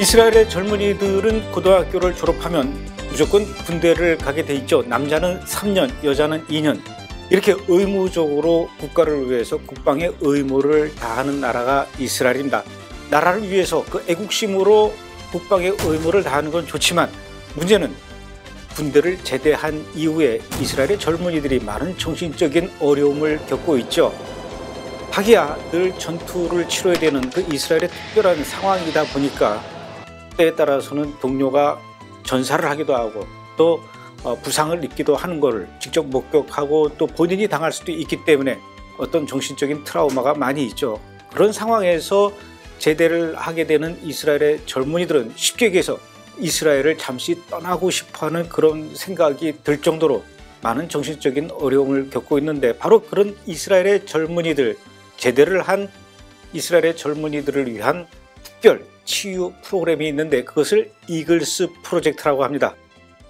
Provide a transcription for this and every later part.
이스라엘의 젊은이들은 고등학교를 졸업하면 무조건 군대를 가게 돼 있죠. 남자는 3년, 여자는 2년. 이렇게 의무적으로 국가를 위해서 국방의 의무를 다하는 나라가 이스라엘입니다. 나라를 위해서 그 애국심으로 국방의 의무를 다하는 건 좋지만 문제는 군대를 제대한 이후에 이스라엘의 젊은이들이 많은 정신적인 어려움을 겪고 있죠. 하기야 늘 전투를 치러야 되는 그 이스라엘의 특별한 상황이다 보니까 때에 따라서는 동료가 전사를 하기도 하고 또 부상을 입기도 하는 것을 직접 목격하고 또 본인이 당할 수도 있기 때문에 어떤 정신적인 트라우마가 많이 있죠. 그런 상황에서 제대를 하게 되는 이스라엘의 젊은이들은 쉽게 얘기해서 이스라엘을 잠시 떠나고 싶어하는 그런 생각이 들 정도로 많은 정신적인 어려움을 겪고 있는데 바로 그런 이스라엘의 젊은이들, 제대를 한 이스라엘의 젊은이들을 위한 특별 치유 프로그램이 있는데 그것을 이글스 프로젝트라고 합니다.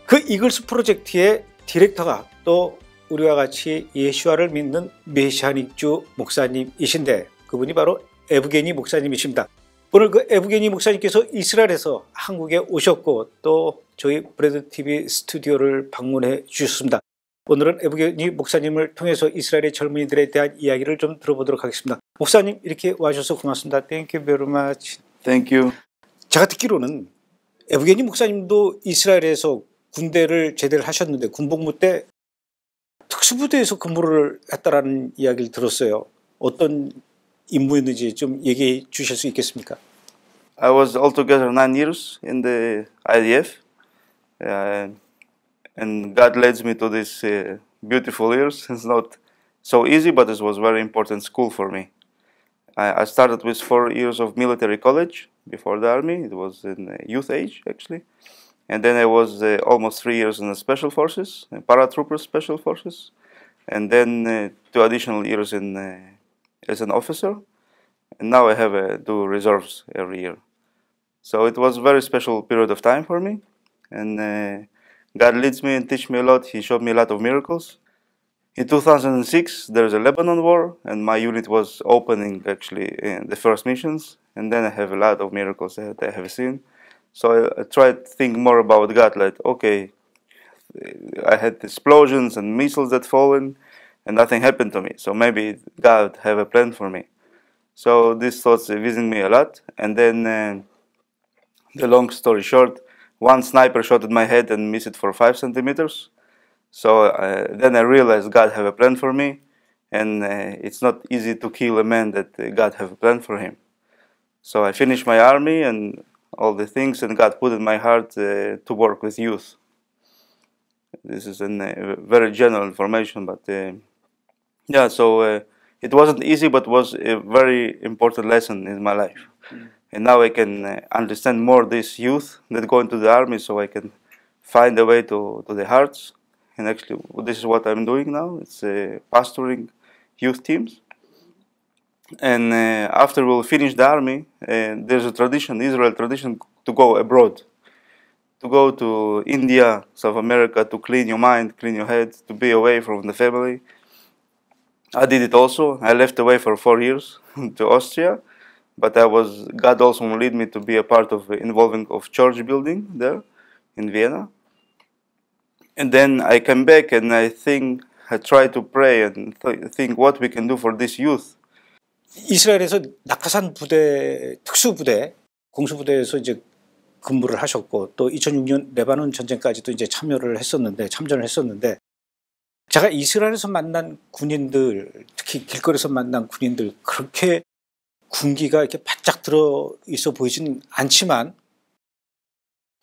그 이글스 프로젝트의 디렉터가 또 우리와 같이 예수와를 믿는 메시아닉주 목사님이신데 그분이 바로 에브게니 목사님이십니다. 오늘 그 에브게니 목사님께서 이스라엘에서 한국에 오셨고 또 저희 브레드TV 스튜디오를 방문해 주셨습니다. 오늘은 에브게니 목사님을 통해서 이스라엘의 젊은이들에 대한 이야기를 좀 들어보도록 하겠습니다. 목사님 이렇게 와주셔서 고맙습니다. Thank you very much. Thank you. 제가 듣기로는 에브게니 목사님도 이스라엘에서 군대를 제대를 하셨는데 군복무 때 특수부대에서 근무를 했다라는 이야기를 들었어요. 어떤 임무였는지 좀 얘기해 주실 수 있겠습니까? I was altogether 9 years in the IDF, and God led me to these beautiful years. It's not so easy, but it was a very important school for me. I started with 4 years of military college before the army. It was in youth age, actually. And then I was almost 3 years in the special forces, paratrooper special forces. And then 2 additional years in as an officer. And now I have do reserves every year. So it was a very special period of time for me. And God leads me and teach me a lot. He showed me a lot of miracles. In 2006, there was a Lebanon war, and my unit was opening actually in the first missions. And then I have a lot of miracles that I have seen. So I tried to think more about God, like, okay, I had explosions and missiles that fallen, and nothing happened to me. So maybe God have a plan for me. So these thoughts visiting me a lot. And then, the long story short, one sniper shot at my head and missed it for 5 centimeters. So then I realized God have a plan for me, and it's not easy to kill a man that God have a plan for him. So I finished my army and all the things, and God put in my heart to work with youth. This is a very general information, but yeah, so it wasn't easy, but was a very important lesson in my life. And now I can understand more this youth that go into the army, so I can find a way to the hearts. And actually, this is what I'm doing now. It's pastoring youth teams. And after we'll finish the army, there's a tradition, Israel tradition, to go abroad. To go to India, South America, to clean your mind, clean your head, to be away from the family. I did it also. I left away for 4 years to Austria. But God also led me to be a part of involving of church building there in Vienna. And then I came back and I tried to pray and think what we can do for this youth. 이스라엘에서 낙하산 부대, 특수부대, 공수부대에서 이제 근무를 하셨고 또 2006년 레바논 전쟁까지도 이제 참전을 했었는데 제가 이스라엘에서 만난 군인들, 특히 길거리에서 만난 군인들 그렇게 군기가 이렇게 바짝 들어 있어 보이진 않지만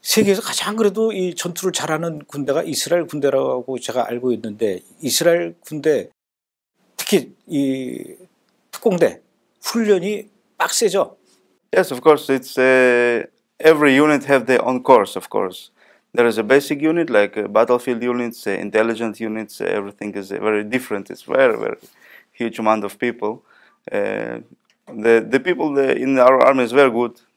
세계에서 가장 그래도 이 전투를 잘하는 군대가 이스라엘 군대라고 제가 알고 있는데 이스라엘 군대 특히 이 특공대 훈련이 빡세죠? Yes, of course. It's every unit have their own course. Of course, there is a basic unit like battlefield units, intelligence units. Everything is very different. It's very huge amount of people. The people in our army is very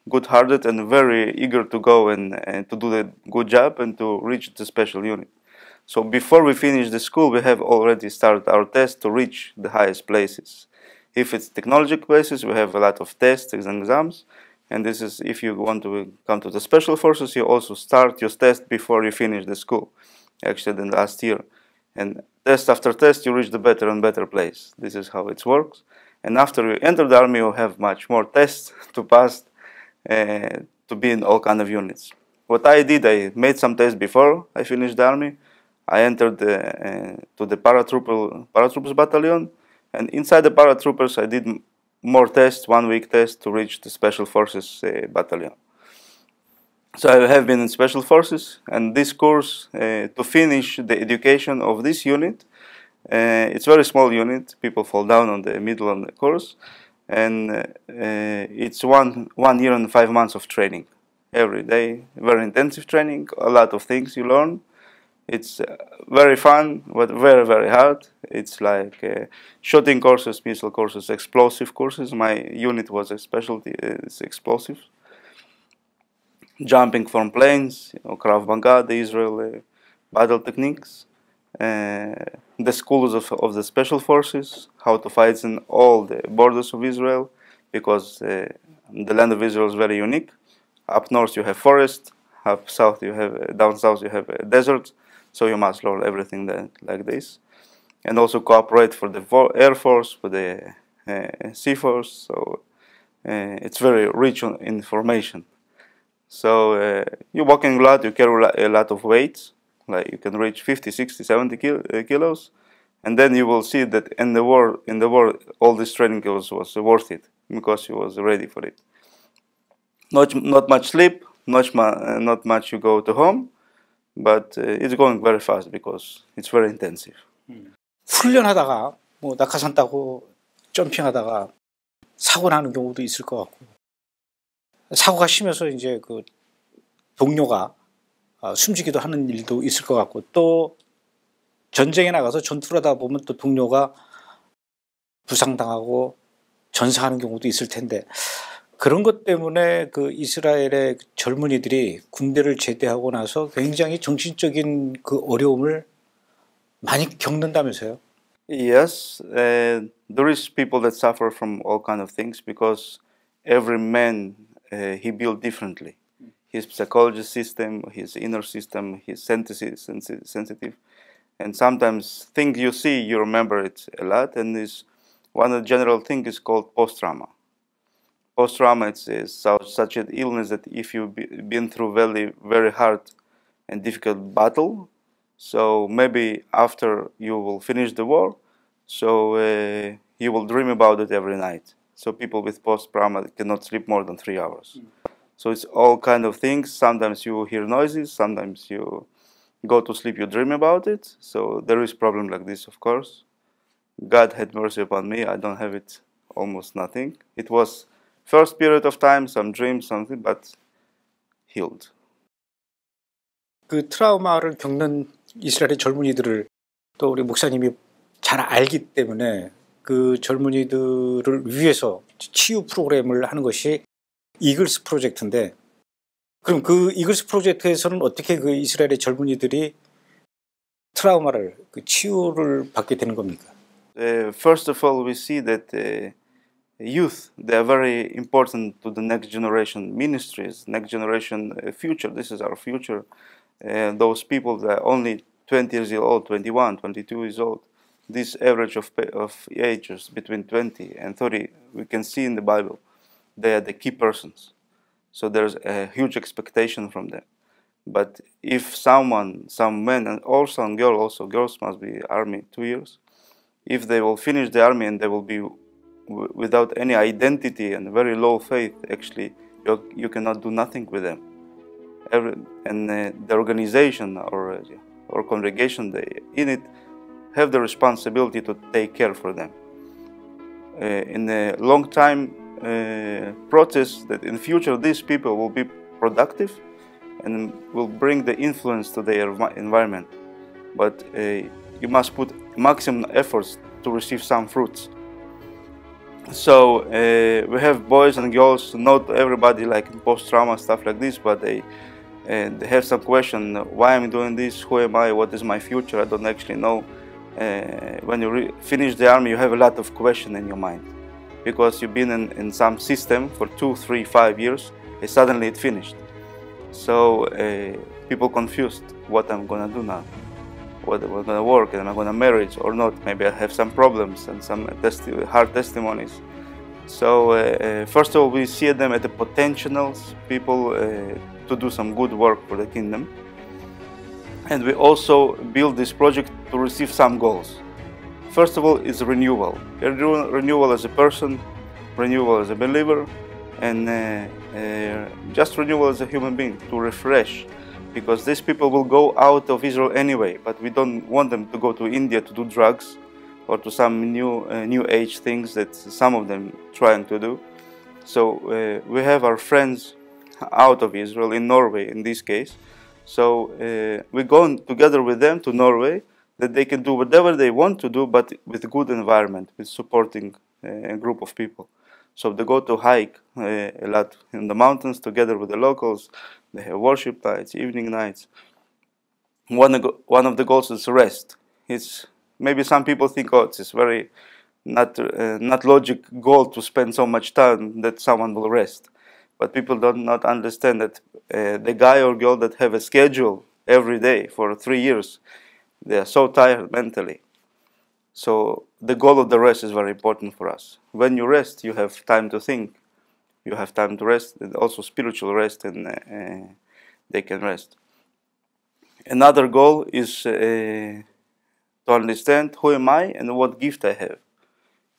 good-hearted and very eager to go and to do the good job and to reach the special unit. So before we finish the school, we have already started our test to reach the highest places. If it's technology places, we have a lot of tests and exams. And this is, if you want to come to the special forces, you also start your test before you finish the school, actually in the last year. And test after test, you reach the better and better place. This is how it works. And after you enter the army, you have much more tests to pass to be in all kind of units. What I did, I made some tests before I finished the army. I entered to the paratroopers battalion, and inside the paratroopers, I did more tests, 1 week test to reach the special forces battalion. So I have been in special forces, and this course to finish the education of this unit. It's a very small unit. People fall down on the middle of the course, and it's one year and 5 months of training every day. Very intensive training. A lot of things you learn. It's very fun, but very, very hard. It's like shooting courses, missile courses, explosive courses. My unit was a specialty, it's explosives. Jumping from planes, Krav Maga, the Israel battle techniques. The schools of the special forces, how to fight in all the borders of Israel, because the land of Israel is very unique. Up north you have forest, up south you have, down south you have desert. So you must learn everything like this, and also cooperate for the Air Force, for the Sea Force. So it's very rich on information. So you're walking a lot, you carry a lot of weights, like you can reach 50, 60, 70 kilos, and then you will see that in the war, all this training was worth it because you was ready for it. Not much sleep, not much you go to home. But it's going very fast because it's very intensive. 훈련하다가 뭐 낙하산 타고 점핑하다가 사고 나는 경우도 있을 것 같고, 사고가 심해서 이제 그 동료가 숨지기도 하는 일도 있을 것 같고, 또 전쟁에 나가서 전투를 하다 보면 또 동료가 부상당하고 전사하는 경우도 있을 텐데, 그런 것 때문에 그 이스라엘의 젊은이들이 군대를 제대하고 나서 굉장히 정신적인 그 어려움을 많이 겪는다면서요? Yes, there is people that suffer from all kind of things because every man he built differently. His psychology system, his inner system, his sensitive, and sometimes things you see you remember it a lot. And this one of the general thing is called post-trauma. Post-trauma is such an illness that if you've been through very, very hard and difficult battle, so maybe after you will finish the war, so you will dream about it every night. So people with post-trauma cannot sleep more than 3 hours. So it's all kind of things. Sometimes you hear noises, sometimes you go to sleep, you dream about it. So there is problem like this, of course. God had mercy upon me. I don't have it, almost nothing. It was first period of time, some dreams, something, but healed. 그 트라우마를 겪는 이스라엘의 젊은이들을 또 우리 목사님이 잘 알기 때문에 그 젊은이들을 위해서 치유 프로그램을 하는 것이 이글스 프로젝트인데, 그럼 그 이글스 프로젝트에서는 어떻게 그 이스라엘의 젊은이들이 트라우마를 그 치유를 받게 되는 겁니까? First of all, we see that youth, they are very important to the next generation ministries, next generation future. This is our future. Those people that are only 20 years old, 21, 22 years old, this average of ages between 20 and 30, we can see in the Bible, they are the key persons. So there's a huge expectation from them. But if some men and also some girls, also girls must be army 2 years, if they will finish the army and they will be without any identity and very low faith, actually, you cannot do nothing with them. The organization or congregation they in it have the responsibility to take care for them. In a long time process, that in future these people will be productive and will bring the influence to their environment. But you must put maximum efforts to receive some fruits. So we have boys and girls, not everybody like post-trauma stuff like this, but they have some question, why I'm doing this, who am I, what is my future, I don't actually know. When you finish the army, you have a lot of questions in your mind. because you've been in some system for 2, 3, 5 years, and suddenly it finished. So people confused what I'm gonna do now, whether we're gonna work, and am I gonna marry or not? Maybe I have some problems and some hard testimonies. So first of all, we see them as the potentials, people to do some good work for the kingdom. And we also build this project to receive some goals. First of all is renewal. Renewal as a person, renewal as a believer, and just renewal as a human being, to refresh. Because these people will go out of Israel anyway, but we don't want them to go to India to do drugs or to some new age things that some of them trying to do. So we have our friends out of Israel, in Norway in this case. So we're going together with them to Norway, that they can do whatever they want to do, but with a good environment, with supporting a group of people. So they go to hike a lot in the mountains together with the locals. They have worship nights, evening nights. One of the goals is rest. It's maybe some people think, oh, it's very not logic goal to spend so much time that someone will rest. But people do not understand that the guy or girl that have a schedule every day for 3 years, they are so tired mentally. So the goal of the rest is very important for us. When you rest, you have time to think. You have time to rest, and also spiritual rest, and they can rest. Another goal is to understand who am I and what gift I have.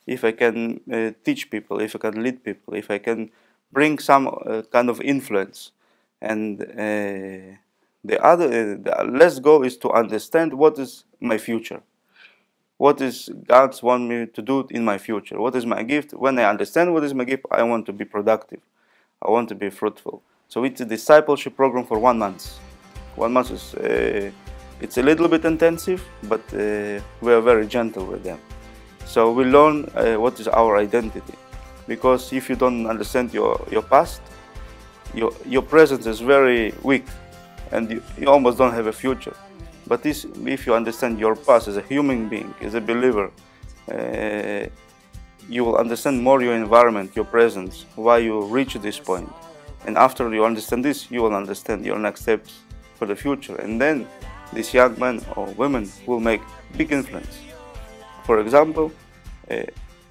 If I can teach people, if I can lead people, if I can bring some kind of influence. And the last goal is to understand what is my future. What is God's want me to do in my future? What is my gift? When I understand what is my gift, I want to be productive. I want to be fruitful. So it's a discipleship program for 1 month. 1 month is it's a little bit intensive, but we are very gentle with them. So we learn what is our identity. Because if you don't understand your past, your present is very weak, and you almost don't have a future. But if you understand your past as a human being, as a believer, you will understand more your environment, your presence, why you reach this point. And after you understand this, you will understand your next steps for the future. And then these young men or women will make big influence. For example,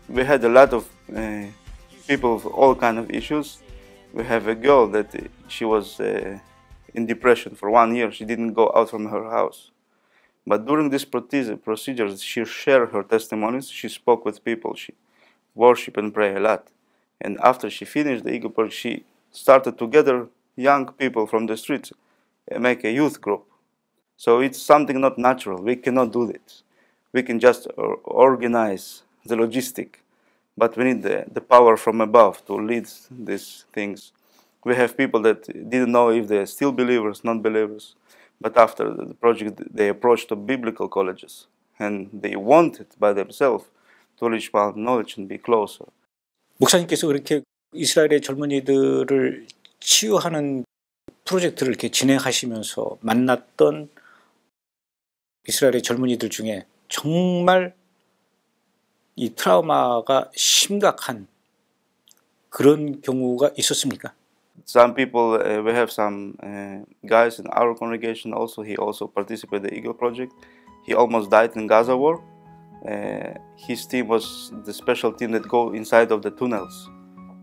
we had a lot of people with all kinds of issues. We have a girl that she was in depression for 1 year. She didn't go out from her house. But during this procedures, she shared her testimonies. She spoke with people. She worshiped and prayed a lot. And after she finished the Eagle Project, she started to gather young people from the streets and make a youth group. So it's something not natural. We cannot do this. We can just organize the logistic. But we need the power from above to lead these things. We have people that didn't know if they're still believers, non-believers. But after the project, they approached the biblical colleges. And they wanted by themselves to reach more knowledge and be closer. 목사님께서 그렇게 이스라엘의 젊은이들을 치유하는 프로젝트를 이렇게 진행하시면서 만났던 이스라엘의 젊은이들 중에 정말 이 트라우마가 심각한 그런 경우가 있었습니까? Some people, we have some guys in our congregation also. He also participated in the Eagle Project. He almost died in Gaza war. His team was the special team that go inside of the tunnels.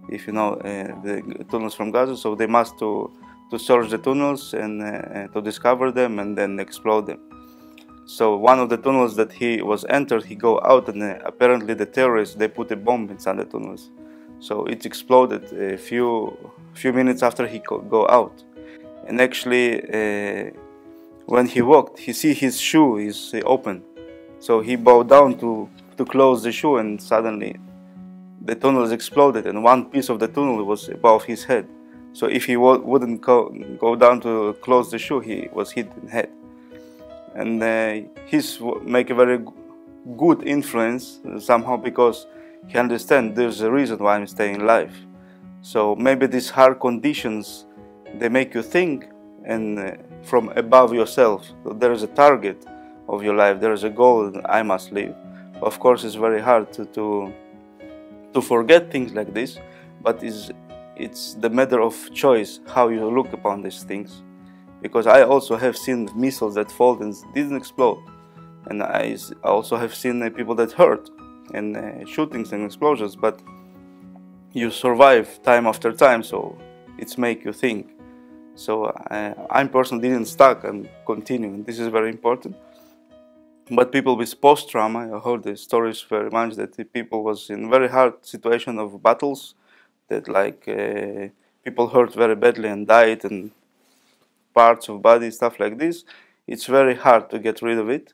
If you know the tunnels from Gaza, so they must to search the tunnels and to discover them and then explode them. So one of the tunnels that he was entered, he go out, and apparently the terrorists, they put a bomb inside the tunnels. So it exploded a few minutes after he go out. And actually, when he walked, he see his shoe is open. So he bowed down to close the shoe, and suddenly the tunnel exploded, and one piece of the tunnel was above his head. So if he wouldn't go down to close the shoe, he was hit in the head. And he's make a very good influence somehow, because he understands there's a reason why I'm staying alive. So maybe these hard conditions, they make you think and from above yourself. So there is a target of your life, there is a goal that I must live. Of course, it's very hard to to forget things like this, but it's the matter of choice how you look upon these things. Because I also have seen missiles that fall and didn't explode, and I also have seen people that hurt and shootings and explosions, but you survive time after time, so it's make you think. So I personally didn't stuck and continuing. This is very important. But people with post-trauma, I heard the stories very much that the people was in very hard situation of battles, that like people hurt very badly and died, and parts of body, stuff like this. It's very hard to get rid of it.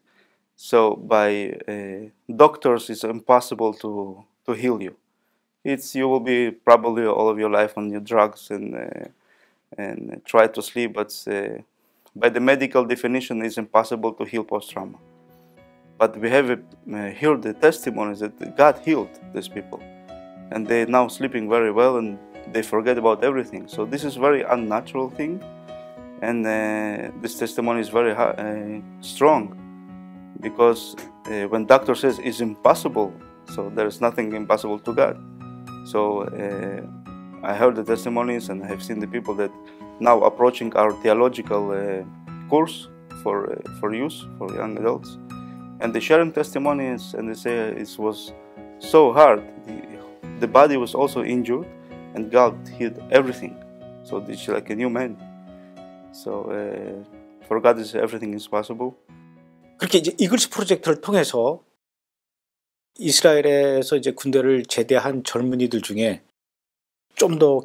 So by doctors, it's impossible to heal you. You will be probably all of your life on your drugs and try to sleep, but by the medical definition, it's impossible to heal post-trauma. But we have heard the testimonies that God healed these people, and they're now sleeping very well, and they forget about everything. So this is very unnatural thing, and this testimony is very strong, because when doctor says it's impossible, so there is nothing impossible to God. So I heard the testimonies, and I have seen the people that now approaching our theological course for youth, for young adults, and they sharing testimonies, and they say it was so hard. The body was also injured, and God healed everything. So this is like a new man. So for God, everything is possible. 그렇게 이제 이글스 프로젝트를 통해서 이스라엘에서 이제 군대를 제대한 젊은이들 중에 좀 더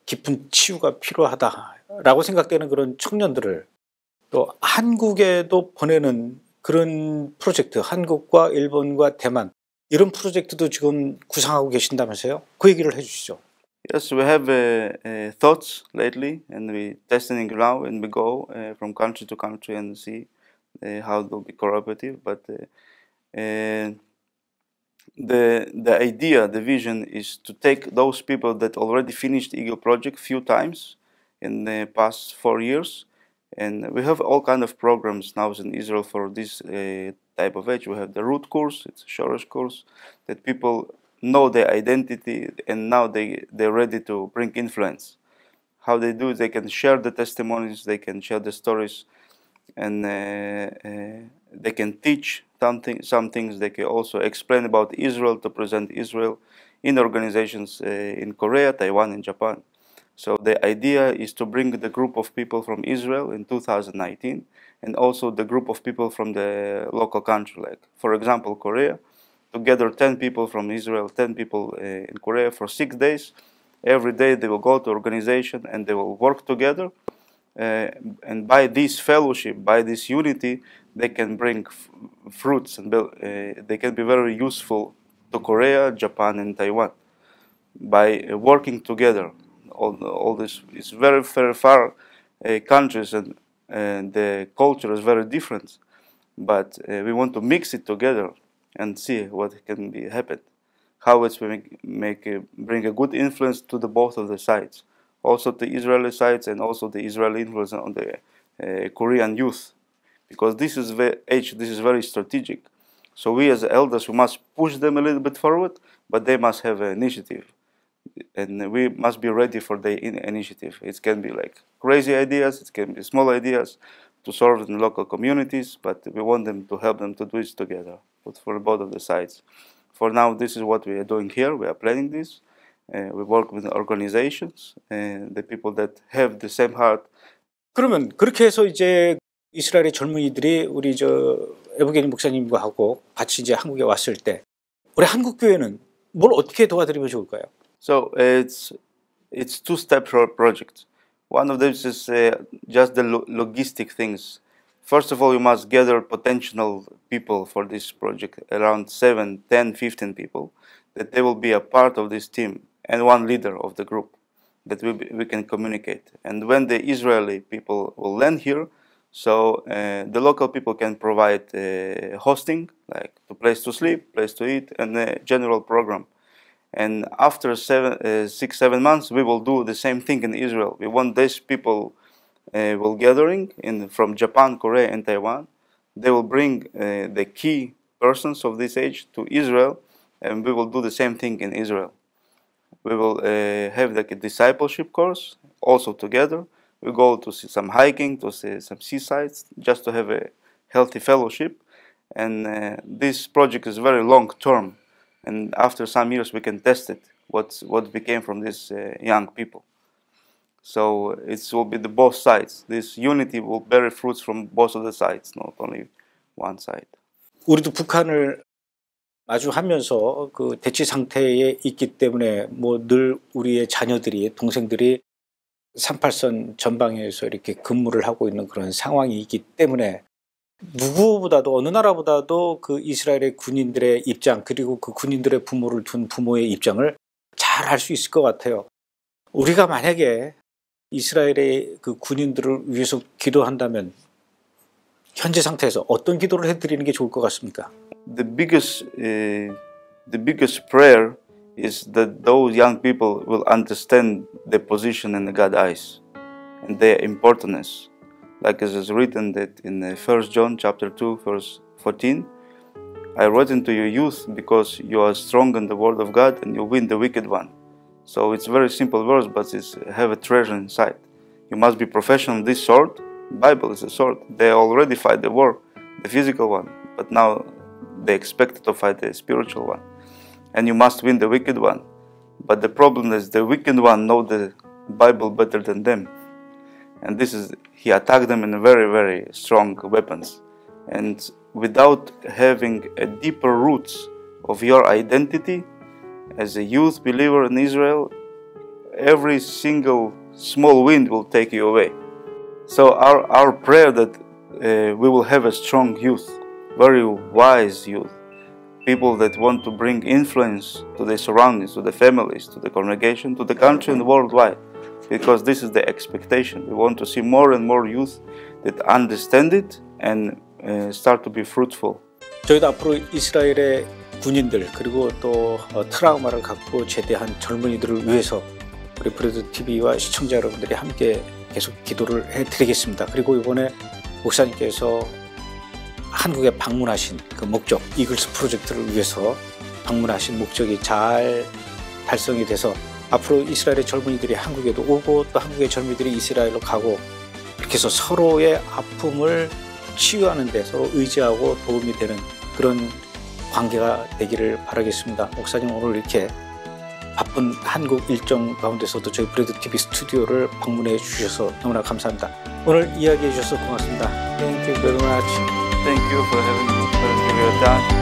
깊은 치유가 필요하다라고 생각되는 그런 청년들을 또 한국에도 보내는 그런 프로젝트, 한국과 일본과 대만 이런 프로젝트도 지금 구상하고 계신다면서요? 그 얘기를 해주시죠. Yes, we have thoughts lately, and we testing now, and we go from country to country and see how to be cooperative. But the idea, the vision is to take those people that already finished Eagle Project few times in the past 4 years, and we have all kind of programs now in Israel for this type of age. We have the root course, it's a Shoresh course, that people know their identity, and now they're ready to bring influence. How they do it, they can share the testimonies, they can share the stories, and they can teach some things. They can also explain about Israel, to present Israel in organizations in Korea, Taiwan, and Japan. So the idea is to bring the group of people from Israel in 2019, and also the group of people from the local country, like for example Korea, to gather 10 people from Israel, 10 people in Korea for 6 days. Every day they will go to organization and they will work together, and by this fellowship, by this unity, they can bring fruits, and they can be very useful to Korea, Japan, and Taiwan by working together. All this is very, very far countries, and the culture is very different, but we want to mix it together and see what can be happen, how it's bring a good influence to the both of the sides, also the Israeli sides and also the Israeli influence on the Korean youth, because this is very strategic. So we as elders, we must push them a little bit forward, but they must have an initiative, and we must be ready for the initiative. It can be like crazy ideas, it can be small ideas to serve in local communities, but we want them to help them to do it together, but for both of the sides. For now, this is what we are doing here. We are planning this. We work with organizations and the people that have the same heart. 그러면 그렇게 해서 이제 이스라엘의 젊은이들이 우리 에브게니 목사님과 하고 같이 이제 한국에 왔을 때 우리 한국 교회는 뭘 어떻게 도와드리면 좋을까요? So it's two-step project. One of them is just the logistic things. First of all, you must gather potential people for this project, around 7, 10, 15 people, that they will be a part of this team, and one leader of the group that we can communicate. And when the Israeli people will land here, so the local people can provide hosting, like a place to sleep, place to eat, and a general program. And after 6, 7 months, we will do the same thing in Israel. We want these people will gathering from Japan, Korea, and Taiwan. They will bring the key persons of this age to Israel, and we will do the same thing in Israel. We will have like a discipleship course also together. We go to see some hiking, to see some seasides, just to have a healthy fellowship. And this project is very long term. And after some years, we can test it. What became from these young people. So it will be the both sides. This unity will bear fruits from both of the sides, not only one side. 우리도 북한을 아주 하면서 그 대치 상태에 있기 때문에 뭐 늘 우리의 자녀들이 동생들이 38선 전방에서 이렇게 근무를 하고 있는 그런 상황이 있기 때문에 누구보다도 어느 나라보다도 그 이스라엘의 군인들의 입장 그리고 그 군인들의 부모를 둔 부모의 입장을 잘 알 수 있을 것 같아요. 우리가 만약에 이스라엘의 그 군인들을 위해서 기도한다면 현재 상태에서 어떤 기도를 해드리는 게 좋을 것 같습니까? The biggest prayer is that those young people will understand their position in God's eyes and their importance. Like it is written that in 1 John chapter 2 verse 14, I wrote into your youth because you are strong in the word of God and you win the wicked one. So it's very simple verse, but it's have a treasure inside. You must be professional in this sword. Bible is a sword. They already fight the war, the physical one, but now they expect to fight the spiritual one. And you must win the wicked one. But the problem is the wicked one know the Bible better than them. And this is, he attacked them in very, very strong weapons. And without having a deeper roots of your identity as a youth believer in Israel, every single small wind will take you away. So our prayer that we will have a strong youth, very wise youth, people that want to bring influence to their surroundings, to the families, to the congregation, to the country and worldwide. Because this is the expectation. We want to see more and more youth that understand it and start to be fruitful. 저희도 앞으로 이스라엘의 군인들 그리고 또 트라우마를 갖고 제대한 젊은이들을 위해서 우리 브레드 TV와 시청자 여러분들이 함께 계속 기도를 해드리겠습니다. 그리고 이번에 목사님께서 한국에 방문하신 그 목적, 이글스 프로젝트를 위해서 방문하신 목적이 잘 달성이 돼서 앞으로 이스라엘의 젊은이들이 한국에도 오고 또 한국의 젊은이들이 이스라엘로 가고 이렇게 해서 서로의 아픔을 치유하는 데 서로 의지하고 도움이 되는 그런 관계가 되기를 바라겠습니다. 목사님 오늘 이렇게 바쁜 한국 일정 가운데서도 저희 브레드 TV 스튜디오를 방문해 주셔서 너무나 감사합니다. 오늘 이야기해 주셔서 고맙습니다. Thank you very much. Thank you for having me.